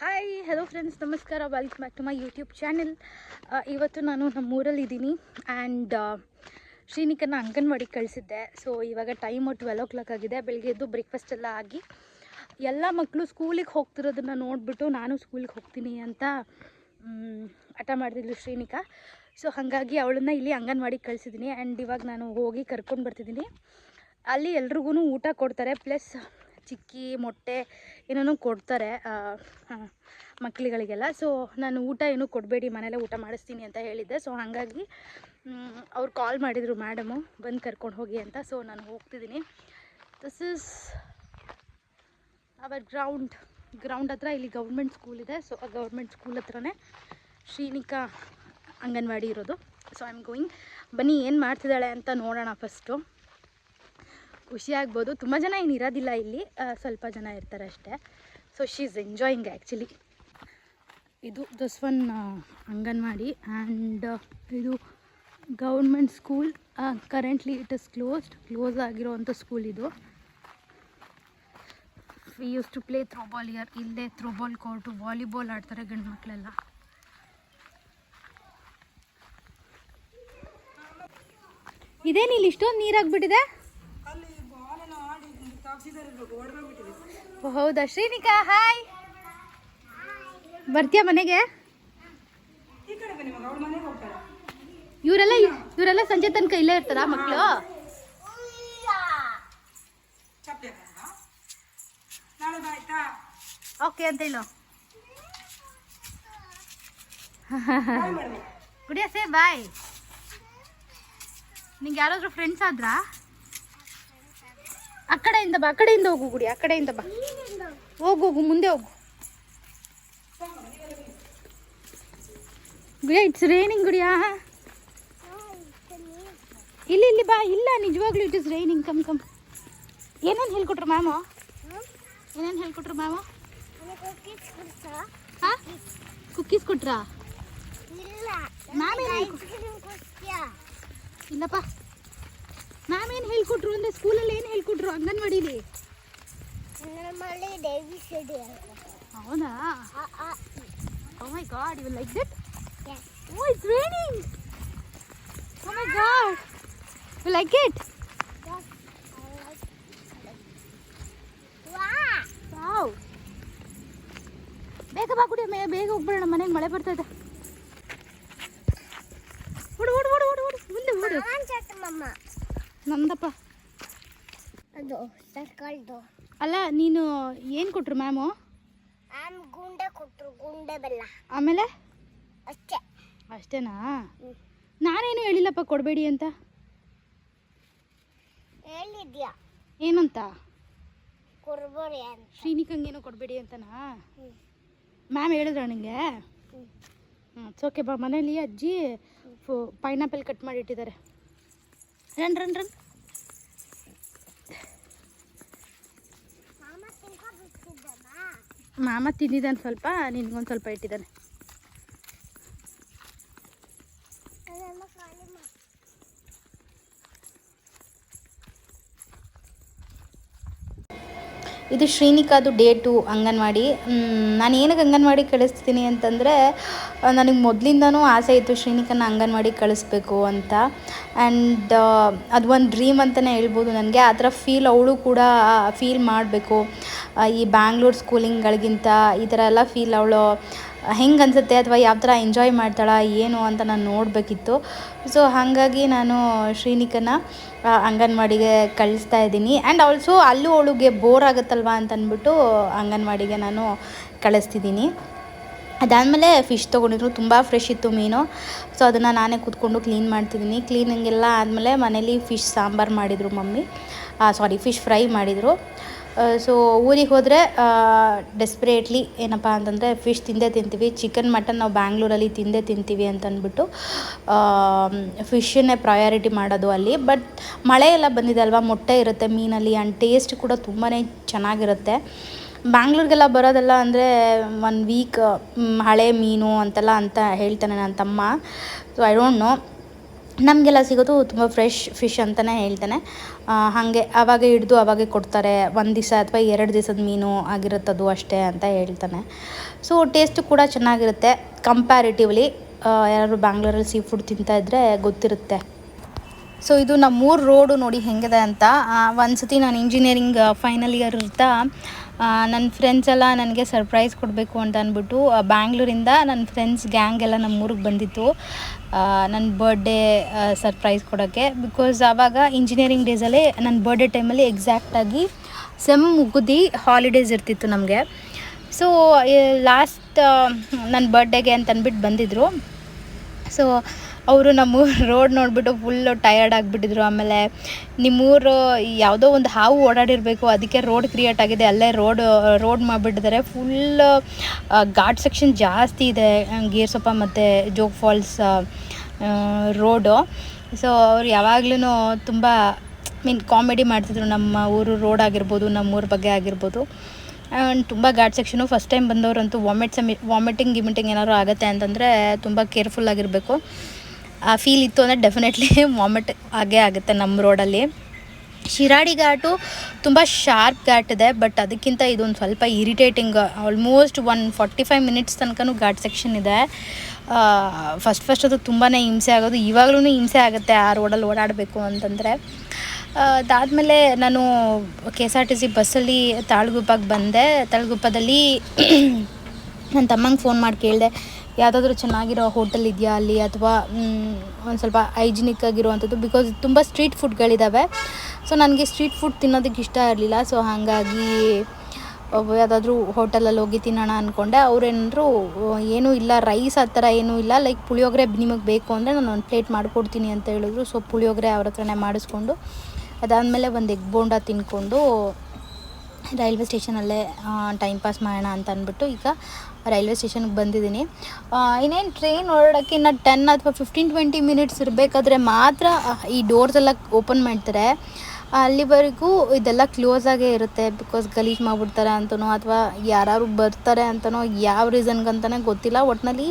Hi hello friends, ನಮಸ್ಕಾರ. Welcome back to my YouTube channel. ಇವತ್ತು ನಾನು ನಮ್ಮೂರಲ್ಲಿದ್ದೀನಿ ಆ್ಯಂಡ್ ಶ್ರೀನಿಕನ ಅಂಗನವಾಡಿಗೆ ಕಳಿಸಿದ್ದೆ. ಸೊ ಇವಾಗ ಟೈಮು 12 ಆಗಿದೆ. ಬೆಳಗ್ಗೆ ಎದ್ದು ಬ್ರೇಕ್ಫಾಸ್ಟ್ ಎಲ್ಲ ಆಗಿ ಎಲ್ಲ ಮಕ್ಕಳು ಸ್ಕೂಲಿಗೆ ಹೋಗ್ತಿರೋದನ್ನು ನೋಡಿಬಿಟ್ಟು ನಾನು ಸ್ಕೂಲಿಗೆ ಹೋಗ್ತೀನಿ ಅಂತ ಹಠ ಮಾಡ್ತಿದ್ಲು ಶ್ರೀನಿಕಾ. ಸೊ ಹಾಗಾಗಿ ಅವಳನ್ನು ಇಲ್ಲಿ ಅಂಗನವಾಡಿಗೆ ಕಳಿಸಿದ್ದೀನಿ ಆ್ಯಂಡ್ ಇವಾಗ ನಾನು ಹೋಗಿ ಕರ್ಕೊಂಡು ಬರ್ತಿದ್ದೀನಿ. ಅಲ್ಲಿ ಎಲ್ರಿಗೂ ಊಟ ಕೊಡ್ತಾರೆ, ಪ್ಲಸ್ ಚಿಕ್ಕಿ ಮೊಟ್ಟೆ ಏನೋ ಕೊಡ್ತಾರೆ ಮಕ್ಕಳುಗಳಿಗೆಲ್ಲ. ಸೊ ನಾನು ಊಟ ಏನೂ ಕೊಡಬೇಡಿ, ಮನೇಲೆ ಊಟ ಮಾಡಿಸ್ತೀನಿ ಅಂತ ಹೇಳಿದ್ದೆ. ಸೊ ಹಾಗಾಗಿ ಅವ್ರು ಕಾಲ್ ಮಾಡಿದರು ಮೇಡಮು, ಬಂದು ಕರ್ಕೊಂಡು ಹೋಗಿ ಅಂತ. ಸೊ ನಾನು ಹೋಗ್ತಿದ್ದೀನಿ. ದಿಸ್ ಇಸ್ ಅವರ್ ಗ್ರೌಂಡ್ ಹತ್ರ ಇಲ್ಲಿ ಗೌರ್ಮೆಂಟ್ ಸ್ಕೂಲ್ ಇದೆ. ಸೊ ಆ ಗೌರ್ಮೆಂಟ್ ಸ್ಕೂಲ್ ಹತ್ರನೇ ಶ್ರೀನಿಕಾ ಅಂಗನವಾಡಿ ಇರೋದು. So I am going. ಬನ್ನಿ ಏನು ಮಾಡ್ತಿದ್ದಾಳೆ ಅಂತ ನೋಡೋಣ. ಫಸ್ಟು ಖುಷಿ ಆಗ್ಬೋದು. ತುಂಬ ಜನ ಏನು ಇರೋದಿಲ್ಲ ಇಲ್ಲಿ, ಸ್ವಲ್ಪ ಜನ ಇರ್ತಾರೆ ಅಷ್ಟೇ. So she is enjoying actually. ಇದು ದಿಸ್ ಒನ್ ಅಂಗನವಾಡಿ ಆ್ಯಂಡ್ ಇದು government school. Currently it is close ಆಗಿರೋವಂಥ ಸ್ಕೂಲ್ ಇದು. We use to play throwball year. ಇಲ್ಲೇ ಥ್ರೋಬಾಲ್ ಕೋರ್ಟು, ವಾಲಿಬಾಲ್ ಆಡ್ತಾರೆ ಗಂಡು ಮಕ್ಕಳೆಲ್ಲ. ಇದೇನು ಇಲ್ಲಿ ಇಷ್ಟೊಂದು ನೀರಾಗ್ಬಿಟ್ಟಿದೆ? ಹೌದಾ ಶ್ರೀನಿಕಾ, ಹಾಯ್. ಬರ್ತೀಯಾ ಮನೆಗೆ? ಇವರೆಲ್ಲ ಸಂಜೆ ತನಕ ಇಲ್ಲೇ ಇರ್ತಾರ ಮಕ್ಕಳು? ಓಕೆ ಅಂತ ಹೇಳು. ಗುಡಿಯ ಸೇ ಬಾಯ್. ನಿಂಗೆ ಯಾರಾದ್ರೂ ಫ್ರೆಂಡ್ಸ್ ಆದ್ರಾ? ಆ ಕಡೆಯಿಂದ ಹೋಗು ಗುಡಿ, ಆ ಕಡೆಯಿಂದ ಬಾ. ಹೋಗು ಮುಂದೆ ಹೋಗು. ಗುಡಿಯ ಇಟ್ಸ್ ರೈನಿಂಗ್ ಗುಡಿಯಾ. ಇಲ್ಲಿ ಬಾ. ಇಲ್ಲ ನಿಜವಾಗ್ಲೂ ಇಟ್ ಇಸ್ ರೈನಿಂಗ್. ಕಮ್. ಏನೇನು ಹೇಳ್ಕೊಟ್ರು ಮ್ಯಾಮು? ಹಾಂ, ಕುಕ್ಕೀಸ್ ಕೊಟ್ರಾ? ಮ್ಯಾಮ್ ಇಲ್ಲಪ್ಪ. ಮ್ಯಾಮ್ ಏನು ಹೇಳ್ಕೊಟ್ರು ಅಂದರೆ ಸ್ಕೂಲಲ್ಲಿ ಏನು ಹೇಳ್ಕೊಟ್ರು ಅಂಗನವಾಡಿಲಿ? ಹೌದಾ? Oh my god, you like that? Oh it's raining. Oh my god, you like it? Wow. ಬೇಗ ಬಾ ಕುಡಿ, ಬೇಗ ಹೋಗ್ಬಿಡೋಣ ಮನೆಗೆ, ಮಳೆ ಬರ್ತಾ ಇದೆ. ಓಡು ಮುಂದೆ ಓಡು. ನಂದಪ್ಪ ಅದು ಸರ್ಕಲ್ದು. ಅಲ್ಲ, ನೀನು ಏನು ಕೊಟ್ರು ಮ್ಯಾಮು? ಗುಂಡೆ ಕೊಟ್ಟರು, ಗುಂಡೆ ಬೆಲ್ಲ. ಆಮೇಲೆ ಅಷ್ಟೇನಾ? ನಾನೇನು ಹೇಳಿಲ್ಲಪ್ಪ ಕೊಡಬೇಡಿ ಅಂತ. ಹೇಳಿದ್ಯಾ? ಏನಂತ? ಕೊಡಬೇಡಿ ಅಂತ. ಶ್ರೀನಿಕಂಗೇನು ಕೊಡಬೇಡಿ ಅಂತನಾ? ಮ್ಯಾಮ್ ಹೇಳಿದ್ರ ನಿಂಗೆ? ಓಕೆ ಬಾ. ಮನೇಲಿ ಅಜ್ಜಿ ಪೈನಾಪಲ್ ಕಟ್ ಮಾಡಿ ಇಟ್ಟಿದ್ದಾರೆ. ರನ್. ಮಾಮ ತಿಂದಿದ್ದಾನೆ ಸ್ವಲ್ಪ, ನಿನ್ಗೊಂದು ಸ್ವಲ್ಪ ಇಟ್ಟಿದ್ದಾನೆ. ಇದು ಶ್ರೀನಿಕಾದು ಡೇ 2 ಅಂಗನವಾಡಿ. ನಾನು ಏನಕ್ಕೆ ಅಂಗನವಾಡಿ ಕಳಿಸ್ತೀನಿ ಅಂತಂದರೆ, ನನಗೆ ಮೊದಲಿಂದನೂ ಆಸೆ ಇತ್ತು ಶ್ರೀನಿಕನ ಅಂಗನವಾಡಿಗೆ ಕಳಿಸ್ಬೇಕು ಅಂತ. ಆ್ಯಂಡ್ ಅದು ಒಂದು ಡ್ರೀಮ್ ಅಂತಲೇ ಹೇಳ್ಬೋದು ನನಗೆ. ಆ ಥರ ಫೀಲ್ ಅವಳು ಕೂಡ ಫೀಲ್ ಮಾಡಬೇಕು. ಈ ಬ್ಯಾಂಗ್ಳೂರು ಸ್ಕೂಲಿಂಗ್ಗಳಿಗಿಂತ ಈ ಥರ ಎಲ್ಲ ಫೀಲ್ ಅವಳು ಹೆಂಗೆ ಅನಿಸುತ್ತೆ, ಅಥವಾ ಯಾವ ಥರ ಎಂಜಾಯ್ ಮಾಡ್ತಾಳ ಏನು ಅಂತ ನಾನು ನೋಡಬೇಕಿತ್ತು. ಸೊ ಹಾಗಾಗಿ ನಾನು ಶ್ರೀನಿಕನ ಅಂಗನವಾಡಿಗೆ ಕಳಿಸ್ತಾ ಇದ್ದೀನಿ. ಆ್ಯಂಡ್ ಆಲ್ಸೋ ಅಲ್ಲೂ ಅವಳಿಗೆ ಬೋರ್ ಆಗುತ್ತಲ್ವ ಅಂತ ಅಂದ್ಬಿಟ್ಟು ಅಂಗನವಾಡಿಗೆ ನಾನು ಕಳಿಸ್ತಿದ್ದೀನಿ. ಅದಾದಮೇಲೆ ಫಿಶ್ ತೊಗೊಂಡಿದ್ರು, ತುಂಬ ಫ್ರೆಶ್ ಇತ್ತು ಮೀನು. ಸೊ ಅದನ್ನು ನಾನೇ ಕೂತ್ಕೊಂಡು ಕ್ಲೀನ್ ಮಾಡ್ತಿದ್ದೀನಿ. ಕ್ಲೀನಿಂಗೆಲ್ಲ ಆದಮೇಲೆ ಮನೇಲಿ ಫಿಶ್ ಸಾಂಬಾರು ಮಾಡಿದರು ಮಮ್ಮಿ. ಫಿಶ್ ಫ್ರೈ ಮಾಡಿದರು. ಸೊ ಊರಿಗೆ ಹೋದರೆ ಡೆಸ್ಪ್ರೇಟ್ಲಿ ಏನಪ್ಪ ಅಂತಂದರೆ ಫಿಶ್ ತಿಂತೀವಿ. ಚಿಕನ್ ಮಟನ್ ನಾವು ಬ್ಯಾಂಗ್ಳೂರಲ್ಲಿ ತಿಂತೀವಿ ಅಂತಂದ್ಬಿಟ್ಟು ಫಿಶನ್ನೇ ಪ್ರಯಾರಿಟಿ ಮಾಡೋದು ಅಲ್ಲಿ. ಬಟ್ ಮಳೆ ಎಲ್ಲ ಬಂದಿದೆ ಅಲ್ವಾ, ಮೊಟ್ಟೆ ಇರುತ್ತೆ ಮೀನಲ್ಲಿ ಆ್ಯಂಡ್ ಟೇಸ್ಟ್ ಕೂಡ ತುಂಬಾ ಚೆನ್ನಾಗಿರುತ್ತೆ. ಬ್ಯಾಂಗ್ಳೂರಿಗೆಲ್ಲ ಬರೋದೆಲ್ಲ ಅಂದರೆ 1 ವೀಕ್ ಹಳೆ ಮೀನು ಅಂತೆಲ್ಲ ಅಂತ ಹೇಳ್ತಾನೆ ನನ್ನ ತಮ್ಮ. So I don't know. ನಮಗೆಲ್ಲ ಸಿಗೋದು ತುಂಬ ಫ್ರೆಶ್ ಫಿಶ್ ಅಂತಲೇ ಹೇಳ್ತಾನೆ. ಹಾಗೆ ಆವಾಗ ಹಿಡಿದು ಆವಾಗೇ ಕೊಡ್ತಾರೆ, 1 ದಿವಸ ಅಥವಾ 2 ದಿವಸದ ಮೀನು ಆಗಿರುತ್ತದು ಅಷ್ಟೇ ಅಂತ ಹೇಳ್ತಾನೆ. ಸೊ ಟೇಸ್ಟು ಕೂಡ ಚೆನ್ನಾಗಿರುತ್ತೆ ಕಂಪ್ಯಾರಿಟಿವ್ಲಿ. ಯಾರಾದ್ರು ಬ್ಯಾಂಗ್ಳೂರಲ್ಲಿ ಸೀ ಫುಡ್ ತಿಂತಾಯಿದ್ರೆ ಗೊತ್ತಿರುತ್ತೆ. ಸೊ ಇದು ನಮ್ಮೂರು ರೋಡು ನೋಡಿ ಹೆಂಗಿದೆ ಅಂತ. ಒಂದು ಸತಿ ನಾನು ಇಂಜಿನಿಯರಿಂಗ್ ಫೈನಲ್ ಇಯರ್ ಇರ್ತಾ ನನ್ನ ಫ್ರೆಂಡ್ಸ್ ಎಲ್ಲ ನನಗೆ ಸರ್ಪ್ರೈಸ್ ಕೊಡಬೇಕು ಅಂತ ಅಂದ್ಬಿಟ್ಟು ಬ್ಯಾಂಗ್ಳೂರಿಂದ ನನ್ನ ಫ್ರೆಂಡ್ಸ್ ಗ್ಯಾಂಗ್ ಎಲ್ಲ ನಮ್ಮೂರಿಗೆ ಬಂದಿತ್ತು ನನ್ನ ಬರ್ಡೇ ಸರ್ಪ್ರೈಸ್ ಕೊಡೋಕ್ಕೆ. ಬಿಕಾಸ್ ಆವಾಗ ಇಂಜಿನಿಯರಿಂಗ್ ಡೇಸಲ್ಲೇ ನನ್ನ ಬರ್ಡೇ ಟೈಮಲ್ಲಿ ಎಕ್ಸಾಕ್ಟಾಗಿ ಸೆಮ್ ಮುಗಿದು ಹಾಲಿಡೇಸ್ ಇರ್ತಿತ್ತು ನಮಗೆ. ಸೊ ಲಾಸ್ಟ್ ನನ್ನ ಬರ್ಡೇಗೆ ಅಂತ ಅಂದ್ಬಿಟ್ಟು ಬಂದಿದ್ದರು. ಸೊ ಅವರು ನಮ್ಮೂರು ರೋಡ್ ನೋಡಿಬಿಟ್ಟು ಫುಲ್ಲು ಟಯರ್ಡ್ ಆಗಿಬಿಟ್ಟಿದ್ರು. ಆಮೇಲೆ ನಿಮ್ಮೂರು ಯಾವುದೋ ಒಂದು ಹಾವು ಓಡಾಡಿರಬೇಕು, ಅದಕ್ಕೆ ರೋಡ್ ಕ್ರಿಯೇಟ್ ಆಗಿದೆ, ಅಲ್ಲೇ ರೋಡ್ ಮಾಡಿಬಿಟ್ಟಿದ್ದಾರೆ. ಫುಲ್ ಘಾಟ್ ಸೆಕ್ಷನ್ ಜಾಸ್ತಿ ಇದೆ ಗೇರ್ಸೊಪ್ಪ ಮತ್ತು ಜೋಗ್ ಫಾಲ್ಸ್ ರೋಡು. ಸೊ ಅವ್ರು ಯಾವಾಗ್ಲೂ ತುಂಬ ಕಾಮಿಡಿ ಮಾಡ್ತಿದ್ರು, ನಮ್ಮ ಊರು ರೋಡ್ ಆಗಿರ್ಬೋದು, ನಮ್ಮೂರ ಬಗ್ಗೆ ಆಗಿರ್ಬೋದು. ಆ್ಯಂಡ್ ತುಂಬ ಘಾಟ್ ಸೆಕ್ಷನು. ಫಸ್ಟ್ ಟೈಮ್ ಬಂದವರಂತೂ ವಾಮಿಟಿಂಗ್ ಏನಾದ್ರು ಆಗುತ್ತೆ ಅಂತಂದರೆ ತುಂಬ ಕೇರ್ಫುಲ್ಲಾಗಿರಬೇಕು. ಆ ಫೀಲ್ ಇತ್ತು ಅಂದರೆ ಡೆಫಿನೆಟ್ಲಿ ವಾಮಿಟ್ ಆಗೇ ಆಗುತ್ತೆ ನಮ್ಮ ರೋಡಲ್ಲಿ. ಶಿರಾಡಿ ಘಾಟು ತುಂಬ ಶಾರ್ಪ್ ಘಾಟ್ ಇದೆ, ಬಟ್ ಅದಕ್ಕಿಂತ ಇದೊಂದು ಸ್ವಲ್ಪ ಇರಿಟೇಟಿಂಗ್. ಆಲ್ಮೋಸ್ಟ್ 145 ಮಿನಿಟ್ಸ್ ತನಕನೂ ಘಾಟ್ ಸೆಕ್ಷನ್ ಇದೆ. ಫಸ್ಟ್ ಅದು ತುಂಬಾ ಹಿಂಸೆ ಆಗೋದು, ಇವಾಗಲೂ ಹಿಂಸೆ ಆಗುತ್ತೆ ಆ ರೋಡಲ್ಲಿ ಓಡಾಡಬೇಕು ಅಂತಂದರೆ. ಅದಾದಮೇಲೆ ನಾನು KSRTC ಬಸ್ಸಲ್ಲಿ ತಾಳಗುಪ್ಪಗೆ ಬಂದೆ. ತಾಳಗುಪ್ಪದಲ್ಲಿ ನನ್ನ ತಮ್ಮಂಗೆ ಫೋನ್ ಮಾಡಿ ಕೇಳಿದೆ, ಯಾವುದಾದ್ರೂ ಚೆನ್ನಾಗಿರೋ ಹೋಟೆಲ್ ಇದೆಯಾ ಅಲ್ಲಿ, ಅಥವಾ ಒಂದು ಸ್ವಲ್ಪ ಹೈಜಿನಿಕ್ ಆಗಿರುವಂಥದ್ದು. ಬಿಕಾಸ್ ತುಂಬ ಸ್ಟ್ರೀಟ್ ಫುಡ್ಗಳಿದ್ದಾವೆ. ಸೊ ನನಗೆ ಸ್ಟ್ರೀಟ್ ಫುಡ್ ತಿನ್ನೋದಕ್ಕೆ ಇಷ್ಟ ಇರಲಿಲ್ಲ. ಸೊ ಹಾಗಾಗಿ ಯಾವುದಾದ್ರೂ ಹೋಟೆಲಲ್ಲಿ ಹೋಗಿ ತಿನ್ನೋಣ ಅಂದ್ಕೊಂಡೆ. ಅವ್ರೇನಾದ್ರು ಏನೂ ಇಲ್ಲ, ರೈಸ್ ಆ ಥರ ಏನೂ ಇಲ್ಲ, ಲೈಕ್ ಪುಳಿಯೋಗರೆ ನಿಮಗೆ ಬೇಕು ಅಂದರೆ ನಾನು ಒಂದು ಪ್ಲೇಟ್ ಮಾಡಿಕೊಡ್ತೀನಿ ಅಂತ ಹೇಳಿದ್ರು. ಸೊ ಪುಳಿಯೋಗರೆ ಅವ್ರ ಹತ್ರನೇ ಮಾಡಿಸ್ಕೊಂಡು ಅದಾದಮೇಲೆ ಒಂದು ಎಗ್ ಬೋಂಡ ತಿಂದ್ಕೊಂಡು ರೈಲ್ವೆ ಸ್ಟೇಷನಲ್ಲೇ ಟೈಮ್ ಪಾಸ್ ಮಾಡೋಣ ಅಂತ ಅಂದ್ಬಿಟ್ಟು ಈಗ ರೈಲ್ವೆ ಸ್ಟೇಷನ್ಗೆ ಬಂದಿದ್ದೀನಿ. ಇನ್ನೇನು ಟ್ರೈನ್ ಹೊರಡೋಕ್ಕೆ ಇನ್ನು 10 ಅಥವಾ 15-20 ಮಿನಿಟ್ಸ್ ಇರಬೇಕಾದ್ರೆ ಮಾತ್ರ ಈ ಡೋರ್ಸ್ ಎಲ್ಲ ಓಪನ್ ಮಾಡ್ತಾರೆ. ಅಲ್ಲಿವರೆಗೂ ಇದೆಲ್ಲ ಕ್ಲೋಸ್ ಆಗೇ ಇರುತ್ತೆ. ಬಿಕಾಸ್ ಗಲೀಜು ಮಾಡಿಬಿಡ್ತಾರೆ ಅಂತನೋ ಅಥವಾ ಯಾರು ಬರ್ತಾರೆ ಅಂತನೋ, ಯಾವ ರೀಸನ್ಗಂತಲೇ ಗೊತ್ತಿಲ್ಲ, ಒಟ್ಟಿನಲ್ಲಿ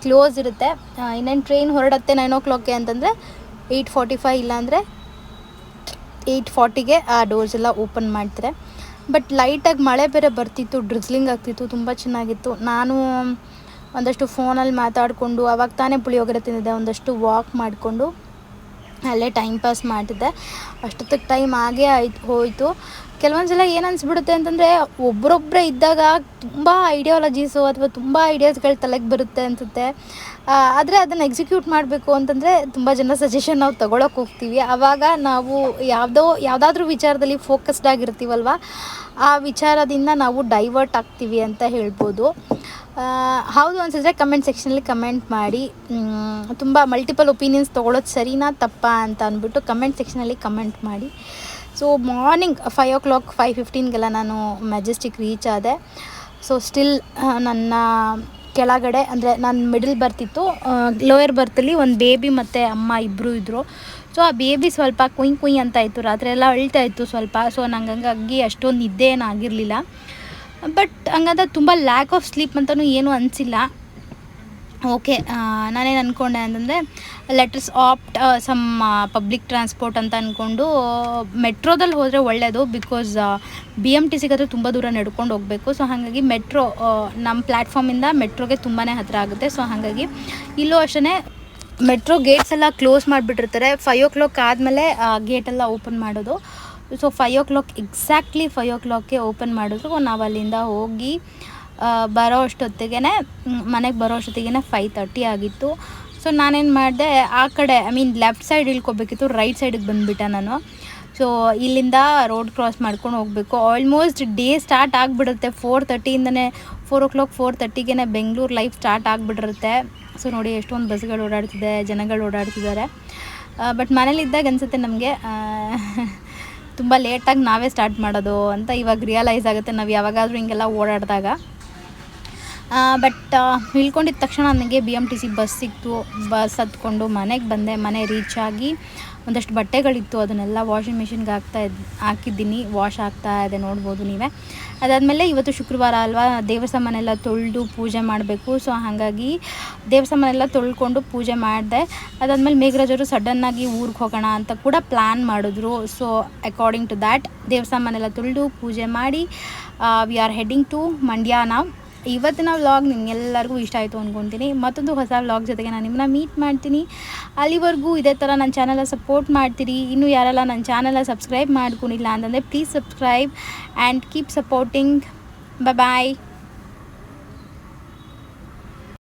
ಕ್ಲೋಸ್ ಇರುತ್ತೆ. ಇನ್ನೇನು ಟ್ರೈನ್ ಹೊರಡತ್ತೆ 9 o'clock ಅಂತಂದರೆ 8:45 ಇಲ್ಲಾಂದರೆ 8:40ಗೆ ಆ ಡೋರ್ಸ್ ಎಲ್ಲ ಓಪನ್ ಮಾಡ್ತಾರೆ. ಬಟ್ ಲೈಟಾಗಿ ಮಳೆ ಬೇರೆ ಬರ್ತಿತ್ತು, ಡ್ರಿಸ್ಲಿಂಗ್ ಆಗ್ತಿತ್ತು, ತುಂಬ ಚೆನ್ನಾಗಿತ್ತು. ನಾನು ಒಂದಷ್ಟು ಫೋನಲ್ಲಿ ಮಾತಾಡಿಕೊಂಡು ಆವಾಗ ತಾನೇ ಪುಳಿಯೋಗರೆ ತಿಂದಿದ್ದೆ, ಒಂದಷ್ಟು ವಾಕ್ ಮಾಡಿಕೊಂಡು ಅಲ್ಲೇ ಟೈಮ್ ಪಾಸ್ ಮಾಡ್ತಿದ್ದೆ. ಅಷ್ಟೊತ್ತಿಗೆ ಟೈಮ್ ಆಗೇ ಹೋಯಿತು. ಕೆಲವೊಂದು ಸಲ ಏನು ಅನಿಸ್ಬಿಡುತ್ತೆ ಅಂತಂದರೆ, ಒಬ್ಬರೊಬ್ಬರೇ ಇದ್ದಾಗ ತುಂಬ ಐಡಿಯಾಲಜೀಸು ಅಥವಾ ತುಂಬ ಐಡಿಯಾಸ್ಗಳು ತಲೆಗೆ ಬರುತ್ತೆ ಅನಿಸುತ್ತೆ. ಆದರೆ ಅದನ್ನು ಎಕ್ಸಿಕ್ಯೂಟ್ ಮಾಡಬೇಕು ಅಂತಂದರೆ ತುಂಬ ಜನ ಸಜೆಷನ್ ನಾವು ತೊಗೊಳಕ್ಕೆ ಹೋಗ್ತೀವಿ. ಆವಾಗ ನಾವು ಯಾವುದಾದ್ರೂ ವಿಚಾರದಲ್ಲಿ ಫೋಕಸ್ಡ್ ಆಗಿರ್ತೀವಲ್ವ, ಆ ವಿಚಾರದಿಂದ ನಾವು ಡೈವರ್ಟ್ ಆಗ್ತೀವಿ ಅಂತ ಹೇಳ್ಬೋದು. ಹೌದು ಅನಿಸಿದ್ರೆ ಕಮೆಂಟ್ ಸೆಕ್ಷನಲ್ಲಿ ಕಮೆಂಟ್ ಮಾಡಿ. ತುಂಬ ಮಲ್ಟಿಪಲ್ ಒಪಿನಿಯನ್ಸ್ ತೊಗೊಳೋದು ಸರಿನಾ ತಪ್ಪಾ ಅಂತ ಅಂದ್ಬಿಟ್ಟು ಕಮೆಂಟ್ ಸೆಕ್ಷನಲ್ಲಿ ಕಮೆಂಟ್ ಮಾಡಿ. ಸೊ ಮಾರ್ನಿಂಗ್ 5 o'clock 5:15ಗೆಲ್ಲ ನಾನು ಮೆಜೆಸ್ಟಿಕ್ ರೀಚ್ ಆದೆ. ಸೊ ಸ್ಟಿಲ್ ನನ್ನ ಕೆಳಗಡೆ ಅಂದರೆ ನಾನು ಮಿಡಲ್ ಬರ್ತಿತ್ತು, ಲೋಯರ್ ಬರ್ತಲ್ಲಿ ಒಂದು ಬೇಬಿ ಮತ್ತು ಅಮ್ಮ ಇಬ್ಬರು ಇದ್ದರು. ಸೊ ಆ ಬೇಬಿ ಸ್ವಲ್ಪ ಕುಯ್ ಅಂತ ಇತ್ತು, ರಾತ್ರಿ ಎಲ್ಲ ಅಳ್ತಾ ಇತ್ತು ಸ್ವಲ್ಪ. ಸೊ ನಂಗೆ ಹಂಗಾಗಿ ಅಷ್ಟೊಂದು ನಿದ್ದೆ ಏನಾಗಿರಲಿಲ್ಲ. ಬಟ್ ಹಂಗಂದ್ರೆ ತುಂಬ ಲ್ಯಾಕ್ ಆಫ್ ಸ್ಲೀಪ್ ಅಂತಲೂ ಏನೂ ಅನಿಸಿಲ್ಲ. ಓಕೆ, ನಾನೇನು ಅಂದ್ಕೊಂಡೆ ಅಂತಂದರೆ let us opt some public transport ಅಂತ ಅಂದ್ಕೊಂಡು ಮೆಟ್ರೋದಲ್ಲಿ ಹೋದರೆ ಒಳ್ಳೆಯದು. ಬಿಕಾಸ್ BMTCಗಾದರೆ ತುಂಬ ದೂರ ನಡ್ಕೊಂಡು ಹೋಗಬೇಕು. ಸೊ ಹಾಗಾಗಿ ಮೆಟ್ರೋ ನಮ್ಮ ಪ್ಲ್ಯಾಟ್ಫಾರ್ಮಿಂದ ಮೆಟ್ರೋಗೆ ತುಂಬಾ ಹತ್ತಿರ ಆಗುತ್ತೆ. ಸೊ ಹಾಗಾಗಿ ಇಲ್ಲೂ ಅಷ್ಟೇ ಮೆಟ್ರೋ ಗೇಟ್ಸ್ ಎಲ್ಲ ಕ್ಲೋಸ್ ಮಾಡಿಬಿಟ್ಟಿರ್ತಾರೆ. 5 o'clock ಆದಮೇಲೆ ಗೇಟೆಲ್ಲ ಓಪನ್ ಮಾಡೋದು. ಸೊ 5 o'clock ಎಕ್ಸಾಕ್ಟ್ಲಿ 5 o'clockಗೆ ಓಪನ್ ಮಾಡಿದ್ರು. ನಾವು ಅಲ್ಲಿಂದ ಹೋಗಿ ಮನೆಗೆ ಬರೋ ಅಷ್ಟೊತ್ತಿಗೆ 5:30 ಆಗಿತ್ತು. ಸೊ ನಾನೇನು ಮಾಡಿದೆ, ಆ ಕಡೆ ಲೆಫ್ಟ್ ಸೈಡ್ ಇಳ್ಕೊಬೇಕಿತ್ತು, ರೈಟ್ ಸೈಡಿಗೆ ಬಂದುಬಿಟ್ಟೆ ನಾನು. ಸೊ ಇಲ್ಲಿಂದ ರೋಡ್ ಕ್ರಾಸ್ ಮಾಡ್ಕೊಂಡು ಹೋಗಬೇಕು. ಆಲ್ಮೋಸ್ಟ್ ಡೇ ಸ್ಟಾರ್ಟ್ ಆಗಿಬಿಡುತ್ತೆ 4:30ಇಂದನೇ. 4 o'clock 4:30ಗೆ ಬೆಂಗಳೂರು ಲೈಫ್ ಸ್ಟಾರ್ಟ್ ಆಗಿಬಿಟ್ಟಿರುತ್ತೆ. ಸೊ ನೋಡಿ ಎಷ್ಟೊಂದು ಬಸ್ಗಳು ಓಡಾಡ್ತಿದೆ, ಜನಗಳು ಓಡಾಡ್ತಿದ್ದಾರೆ. ಬಟ್ ಮನೇಲಿದ್ದಾಗ ಅನಿಸುತ್ತೆ ನಮಗೆ ತುಂಬ ಲೇಟಾಗಿ ನಾವೇ ಸ್ಟಾರ್ಟ್ ಮಾಡೋದು ಅಂತ ಇವಾಗ ರಿಯಲೈಸ್ ಆಗುತ್ತೆ ನಾವು ಯಾವಾಗಾದರೂ ಹಿಂಗೆಲ್ಲ ಓಡಾಡಿದಾಗ. ಬಟ್ ಇಳ್ಕೊಂಡಿದ್ದ ತಕ್ಷಣ ನನಗೆ BMTC ಬಸ್ ಸಿಕ್ತು. ಬಸ್ ಹತ್ಕೊಂಡು ಮನೆಗೆ ಬಂದೆ. ಮನೆ ರೀಚ್ ಆಗಿ ಒಂದಷ್ಟು ಬಟ್ಟೆಗಳಿತ್ತು, ಅದನ್ನೆಲ್ಲ ವಾಷಿಂಗ್ ಮಿಷಿನ್ಗೆ ಹಾಕಿದ್ದೀನಿ. ವಾಶ್ ಆಗ್ತಾ ಇದೆ, ನೋಡ್ಬೋದು ನೀವೇ. ಅದಾದಮೇಲೆ ಇವತ್ತು ಶುಕ್ರವಾರ ಅಲ್ವಾ, ದೇವ್ರ ಸಾಮಾನೆಲ್ಲ ತೊಳೆದು ಪೂಜೆ ಮಾಡಬೇಕು. ಸೊ ಹಾಗಾಗಿ ದೇವ್ರ ಸಾಮಾನೆಲ್ಲ ತೊಳ್ಕೊಂಡು ಪೂಜೆ ಮಾಡಿದೆ. ಅದಾದಮೇಲೆ ಮೇಘರಾಜರು ಸಡನ್ನಾಗಿ ಊರಿಗೆ ಹೋಗೋಣ ಅಂತ ಕೂಡ ಪ್ಲ್ಯಾನ್ ಮಾಡಿದ್ರು. ಸೊ ಅಕಾರ್ಡಿಂಗ್ ಟು ದ್ಯಾಟ್ ದೇವ್ರ ಸಾಮಾನೆಲ್ಲ ತೊಳೆದು ಪೂಜೆ ಮಾಡಿ ವಿ ಆರ್ ಹೆಡ್ಡಿಂಗ್ ಟು ಮಂಡ್ಯನ. ಇವತ್ತಿನ ವ್ಲಾಗ್ ನಿಮಗೆಲ್ಲರಿಗೂ ಇಷ್ಟ ಆಯಿತು ಅಂದ್ಕೊತೀನಿ. ಮತ್ತೊಂದು ಹೊಸ ವ್ಲಾಗ್ ಜೊತೆಗೆ ನಾನು ನಿಮ್ಮನ್ನ ಮೀಟ್ ಮಾಡ್ತೀನಿ. ಅಲ್ಲಿವರೆಗೂ ಇದೇ ಥರ ನನ್ನ ಚಾನಲ್ನ ಸಪೋರ್ಟ್ ಮಾಡ್ತೀರಿ. ಇನ್ನೂ ಯಾರೆಲ್ಲ ನನ್ನ ಚಾನಲ್ನ ಸಬ್ಸ್ಕ್ರೈಬ್ ಮಾಡ್ಕೊಂಡಿಲ್ಲ ಅಂತಂದರೆ please subscribe and keep supporting. Bye.